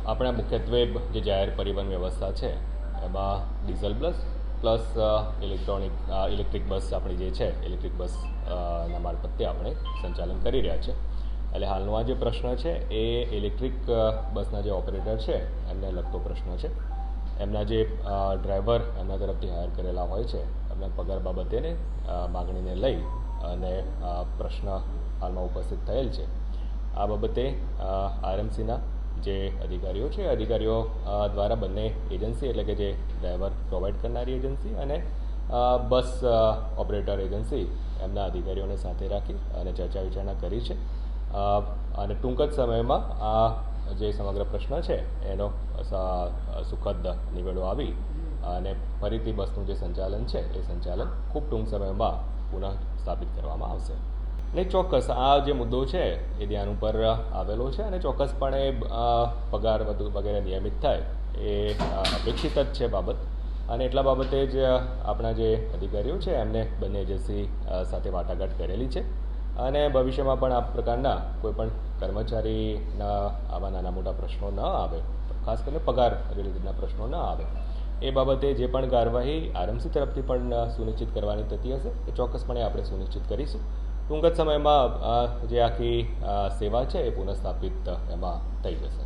આપણા મુખ્યત્વે જે જાહેર પરિવહન વ્યવસ્થા છે એમાં ડીઝલ પ્લસ ઇલેક્ટ્રિક બસ આપણી જે છે ઇલેક્ટ્રિક બસ ના મારફતે આપણે સંચાલન કરી રહ્યા છે. એટલે હાલનો આ જે પ્રશ્ન છે એ ઇલેક્ટ્રિક બસના જે ઓપરેટર છે એમને લગતો પ્રશ્ન છે. એમના જે ડ્રાઈવર એમના તરફથી હાયર કરેલા હોય છે એમના પગાર બાબતેને માગણીને લઈ અને પ્રશ્ન હાલમાં ઉપસ્થિત થયેલ છે. આ બાબતે આરએમસીના જે અધિકારીઓ છે અધિકારીઓ દ્વારા બંને એજન્સી એટલે કે જે ડ્રાઈવર પ્રોવાઈડ કરનારી એજન્સી અને બસ ઓપરેટર એજન્સી એમના અધિકારીઓને સાથે રાખી અને ચર્ચા વિચારણા કરી છે અને ટૂંક જ સમયમાં આ જે સમગ્ર પ્રશ્ન છે એનો સુખદ નિવેડો આવી અને ફરીથી બસનું જે સંચાલન છે એ સંચાલન ખૂબ ટૂંક સમયમાં પુનઃ સ્થાપિત કરવામાં આવશે. ને ચોક્કસ આ જે મુદ્દો છે એ ધ્યાન ઉપર આવેલો છે અને ચોક્કસપણે પગાર વગેરે નિયમિત થાય એ અપેક્ષિત જ છે બાબત અને એટલા બાબતે જ આપણા જે અધિકારીઓ છે એમને બંને એજન્સી સાથે વાટાઘાટ કરેલી છે અને ભવિષ્યમાં પણ આ પ્રકારના કોઈપણ કર્મચારીના આવા નાના મોટા પ્રશ્નો ન આવે, ખાસ કરીને પગાર રિલેટેડના પ્રશ્નો ન આવે એ બાબતે જે પણ કાર્યવાહી આરએમસી તરફથી પણ સુનિશ્ચિત કરવાની થતી હશે એ ચોક્કસપણે આપણે સુનિશ્ચિત કરીશું. ટૂંક જ સમયમાં જે આખી સેવા છે એ પુનઃસ્થાપિત એમાં થઈ જશે.